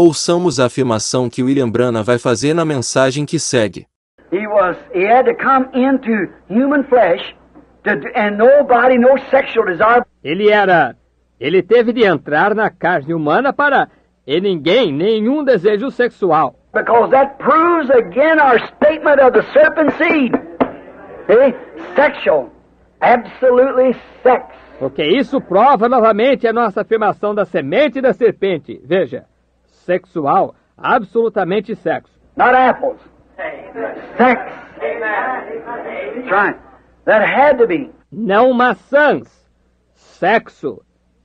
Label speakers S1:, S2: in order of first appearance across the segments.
S1: Ouçamos a afirmação que William Branham vai fazer na mensagem que segue.
S2: He had to come into human flesh, and nobody, no sexual desire.
S3: Ele teve de entrar na carne humana e nenhum desejo sexual.
S2: Because that proves again our statement of the serpent seed. Sexual. Absolutely sex.
S3: Porque isso prova novamente a nossa afirmação da semente da serpente. Veja, sexual, absolutamente sexo.
S2: Not apples. Sex. That's right. That had to be.
S3: Não maçãs. Sexo.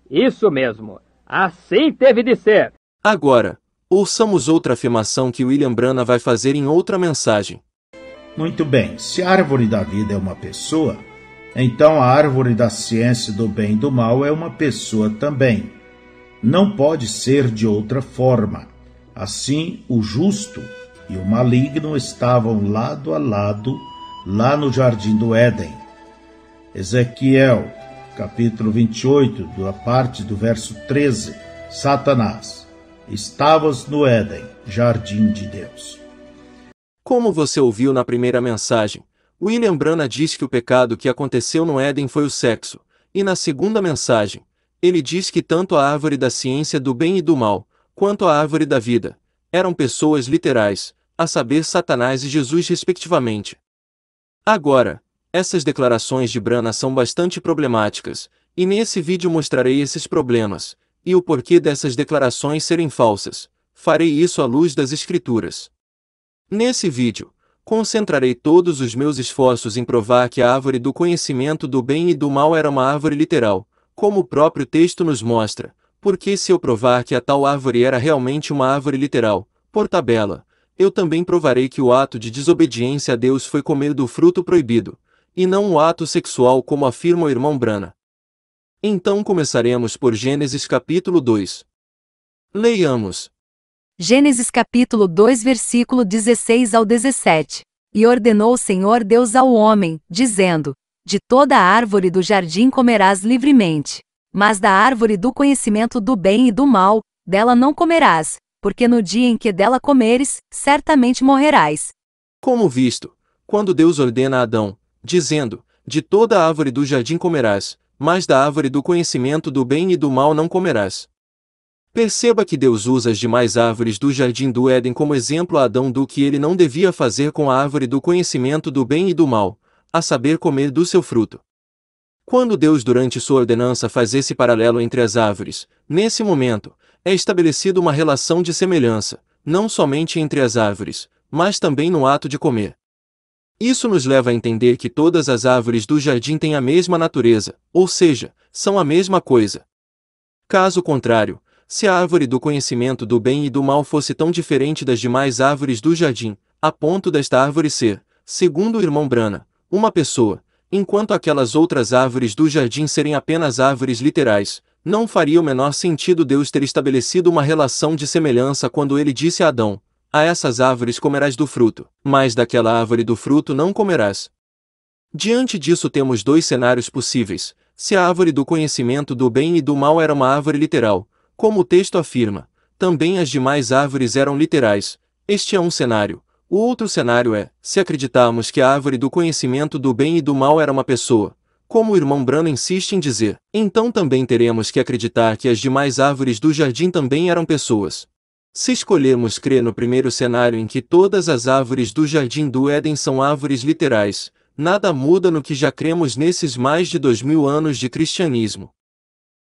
S3: Isso mesmo. Assim teve de ser.
S1: Agora, ouçamos outra afirmação que William Branham vai fazer em outra mensagem.
S4: Muito bem, se a árvore da vida é uma pessoa, então a árvore da ciência do bem e do mal é uma pessoa também. Não pode ser de outra forma. Assim, o justo e o maligno estavam lado a lado lá no jardim do Éden. Ezequiel, capítulo 28, da parte do verso 13. Satanás, estavas no Éden, jardim de Deus.
S1: Como você ouviu na primeira mensagem, William Branham diz que o pecado que aconteceu no Éden foi o sexo, e na segunda mensagem, ele diz que tanto a árvore da ciência do bem e do mal, quanto a árvore da vida, eram pessoas literais, a saber Satanás e Jesus respectivamente. Agora, essas declarações de Branham são bastante problemáticas, e nesse vídeo mostrarei esses problemas, e o porquê dessas declarações serem falsas. Farei isso à luz das Escrituras. Nesse vídeo, concentrarei todos os meus esforços em provar que a árvore do conhecimento do bem e do mal era uma árvore literal, como o próprio texto nos mostra, porque se eu provar que a tal árvore era realmente uma árvore literal, por tabela, eu também provarei que o ato de desobediência a Deus foi comer do fruto proibido, e não o ato sexual como afirma o irmão Branham. Então começaremos por Gênesis capítulo 2. Leiamos.
S5: Gênesis capítulo 2 versículo 16 ao 17. E ordenou o Senhor Deus ao homem, dizendo: De toda a árvore do jardim comerás livremente, mas da árvore do conhecimento do bem e do mal, dela não comerás, porque no dia em que dela comeres, certamente morrerás.
S1: Como visto, quando Deus ordena a Adão, dizendo: De toda a árvore do jardim comerás, mas da árvore do conhecimento do bem e do mal não comerás. Perceba que Deus usa as demais árvores do jardim do Éden como exemplo a Adão do que ele não devia fazer com a árvore do conhecimento do bem e do mal, a saber comer do seu fruto. Quando Deus durante sua ordenança faz esse paralelo entre as árvores, nesse momento, é estabelecida uma relação de semelhança, não somente entre as árvores, mas também no ato de comer. Isso nos leva a entender que todas as árvores do jardim têm a mesma natureza, ou seja, são a mesma coisa. Caso contrário, se a árvore do conhecimento do bem e do mal fosse tão diferente das demais árvores do jardim, a ponto desta árvore ser, segundo o irmão Branham, uma pessoa, enquanto aquelas outras árvores do jardim serem apenas árvores literais, não faria o menor sentido Deus ter estabelecido uma relação de semelhança quando ele disse a Adão: A essas árvores comerás do fruto, mas daquela árvore do fruto não comerás. Diante disso temos dois cenários possíveis: se a árvore do conhecimento do bem e do mal era uma árvore literal, como o texto afirma, também as demais árvores eram literais. Este é um cenário. O outro cenário é, se acreditarmos que a árvore do conhecimento do bem e do mal era uma pessoa, como o irmão Branham insiste em dizer, então também teremos que acreditar que as demais árvores do jardim também eram pessoas. Se escolhermos crer no primeiro cenário em que todas as árvores do jardim do Éden são árvores literais, nada muda no que já cremos nesses mais de 2000 anos de cristianismo.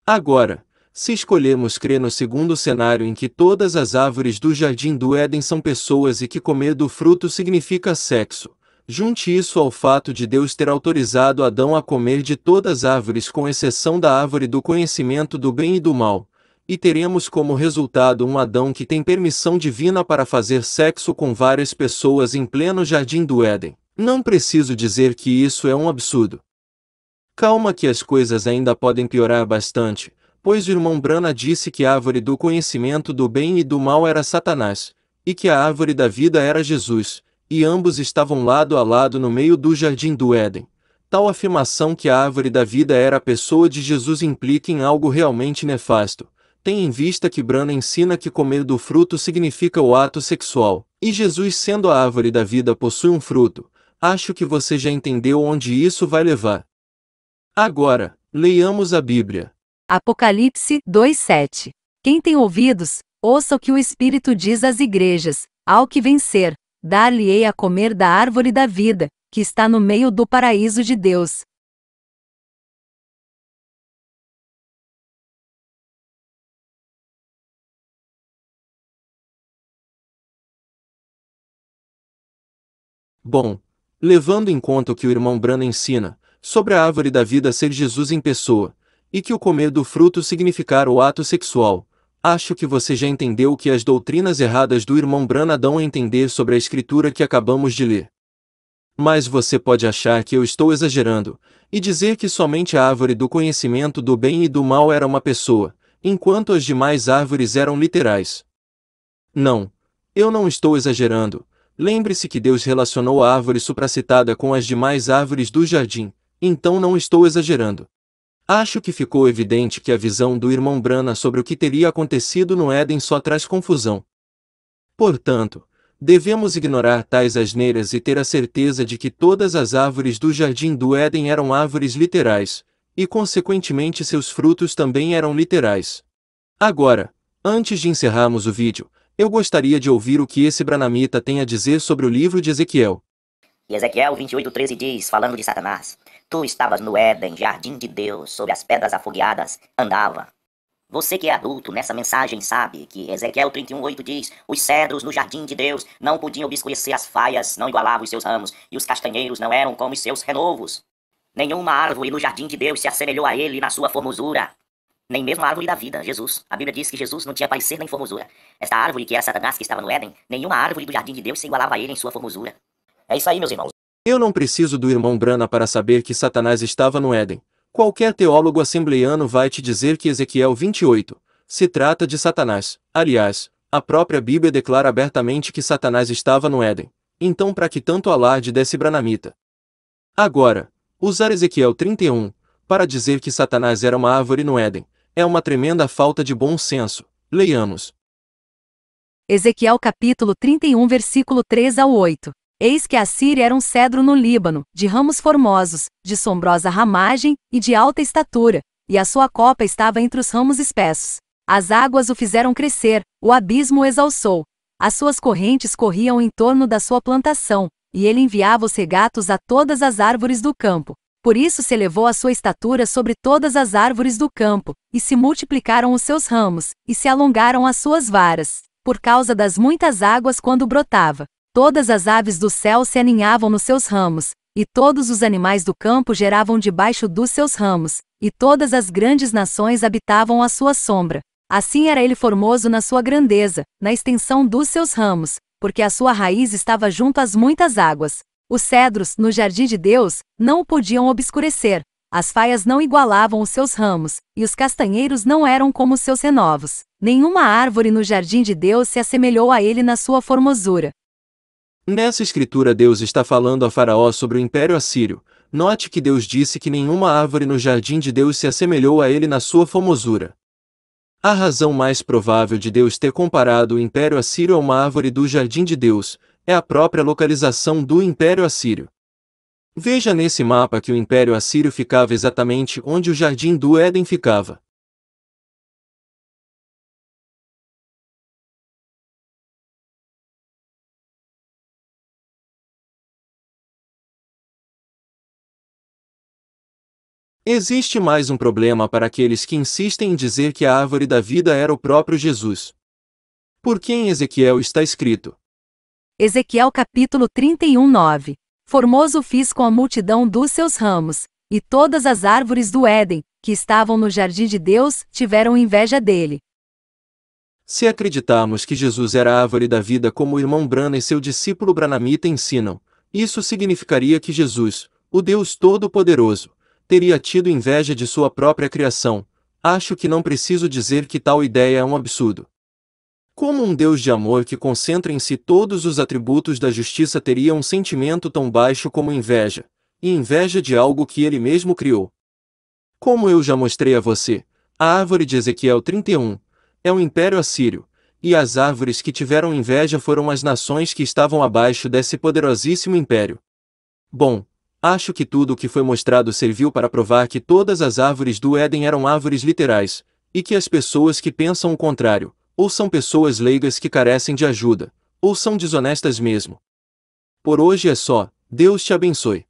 S1: Agora, se escolhermos crer no segundo cenário em que todas as árvores do jardim do Éden são pessoas e que comer do fruto significa sexo, junte isso ao fato de Deus ter autorizado Adão a comer de todas as árvores com exceção da árvore do conhecimento do bem e do mal, e teremos como resultado um Adão que tem permissão divina para fazer sexo com várias pessoas em pleno jardim do Éden. Não preciso dizer que isso é um absurdo. Calma que as coisas ainda podem piorar bastante, pois o irmão Branham disse que a árvore do conhecimento do bem e do mal era Satanás, e que a árvore da vida era Jesus, e ambos estavam lado a lado no meio do jardim do Éden. Tal afirmação que a árvore da vida era a pessoa de Jesus implica em algo realmente nefasto, tem em vista que Branham ensina que comer do fruto significa o ato sexual, e Jesus, sendo a árvore da vida, possui um fruto. Acho que você já entendeu onde isso vai levar. Agora, leiamos a Bíblia.
S5: Apocalipse 2:7. Quem tem ouvidos, ouça o que o Espírito diz às igrejas. Ao que vencer, dar-lhe-ei a comer da árvore da vida, que está no meio do paraíso de Deus.
S1: Bom, levando em conta o que o irmão Branham ensina, sobre a árvore da vida ser Jesus em pessoa, e que o comer do fruto significar o ato sexual, acho que você já entendeu o que as doutrinas erradas do irmão Branham dão a entender sobre a escritura que acabamos de ler. Mas você pode achar que eu estou exagerando, e dizer que somente a árvore do conhecimento do bem e do mal era uma pessoa, enquanto as demais árvores eram literais. Não, eu não estou exagerando. Lembre-se que Deus relacionou a árvore supracitada com as demais árvores do jardim, então não estou exagerando. Acho que ficou evidente que a visão do irmão Branham sobre o que teria acontecido no Éden só traz confusão. Portanto, devemos ignorar tais asneiras e ter a certeza de que todas as árvores do jardim do Éden eram árvores literais, e consequentemente seus frutos também eram literais. Agora, antes de encerrarmos o vídeo, eu gostaria de ouvir o que esse branamita tem a dizer sobre o livro de Ezequiel.
S6: E Ezequiel 28:13 diz, falando de Satanás: Tu estavas no Éden, jardim de Deus, sob as pedras afogueadas, andava. Você que é adulto, nessa mensagem sabe que Ezequiel 31:8 diz: Os cedros no jardim de Deus não podiam obscurecer as faias, não igualavam os seus ramos, e os castanheiros não eram como os seus renovos. Nenhuma árvore no jardim de Deus se assemelhou a ele na sua formosura. Nem mesmo a árvore da vida, Jesus. A Bíblia diz que Jesus não tinha parecer nem formosura. Esta árvore que era Satanás que estava no Éden, nenhuma árvore do jardim de Deus se igualava a ele em sua formosura. É isso aí, meus irmãos.
S1: Eu não preciso do irmão Branham para saber que Satanás estava no Éden. Qualquer teólogo assembleiano vai te dizer que Ezequiel 28 se trata de Satanás. Aliás, a própria Bíblia declara abertamente que Satanás estava no Éden. Então para que tanto alarde desse branamita? Agora, usar Ezequiel 31 para dizer que Satanás era uma árvore no Éden é uma tremenda falta de bom senso. Leiamos.
S5: Ezequiel capítulo 31 versículo 3 ao 8. Eis que a Síria era um cedro no Líbano, de ramos formosos, de sombrosa ramagem e de alta estatura, e a sua copa estava entre os ramos espessos. As águas o fizeram crescer, o abismo o exalçou. As suas correntes corriam em torno da sua plantação, e ele enviava os regatos a todas as árvores do campo. Por isso se elevou a sua estatura sobre todas as árvores do campo, e se multiplicaram os seus ramos, e se alongaram as suas varas, por causa das muitas águas quando brotava. Todas as aves do céu se aninhavam nos seus ramos, e todos os animais do campo geravam debaixo dos seus ramos, e todas as grandes nações habitavam à sua sombra. Assim era ele formoso na sua grandeza, na extensão dos seus ramos, porque a sua raiz estava junto às muitas águas. Os cedros, no jardim de Deus, não o podiam obscurecer. As faias não igualavam os seus ramos, e os castanheiros não eram como os seus renovos. Nenhuma árvore no jardim de Deus se assemelhou a ele na sua formosura.
S1: Nessa escritura Deus está falando a Faraó sobre o Império Assírio. Note que Deus disse que nenhuma árvore no jardim de Deus se assemelhou a ele na sua formosura. A razão mais provável de Deus ter comparado o Império Assírio a uma árvore do jardim de Deus é a própria localização do Império Assírio. Veja nesse mapa que o Império Assírio ficava exatamente onde o Jardim do Éden ficava. Existe mais um problema para aqueles que insistem em dizer que a árvore da vida era o próprio Jesus. Por que em Ezequiel está escrito?
S5: Ezequiel capítulo 31:9. Formoso fiz com a multidão dos seus ramos, e todas as árvores do Éden, que estavam no jardim de Deus, tiveram inveja dele.
S1: Se acreditarmos que Jesus era a árvore da vida como o irmão Branham e seu discípulo branamita ensinam, isso significaria que Jesus, o Deus Todo-Poderoso, teria tido inveja de sua própria criação. Acho que não preciso dizer que tal ideia é um absurdo. Como um Deus de amor que concentra em si todos os atributos da justiça teria um sentimento tão baixo como inveja, e inveja de algo que ele mesmo criou? Como eu já mostrei a você, a árvore de Ezequiel 31 é o Império Assírio, e as árvores que tiveram inveja foram as nações que estavam abaixo desse poderosíssimo império. Bom, acho que tudo o que foi mostrado serviu para provar que todas as árvores do Éden eram árvores literais, e que as pessoas que pensam o contrário, ou são pessoas leigas que carecem de ajuda, ou são desonestas mesmo. Por hoje é só, Deus te abençoe.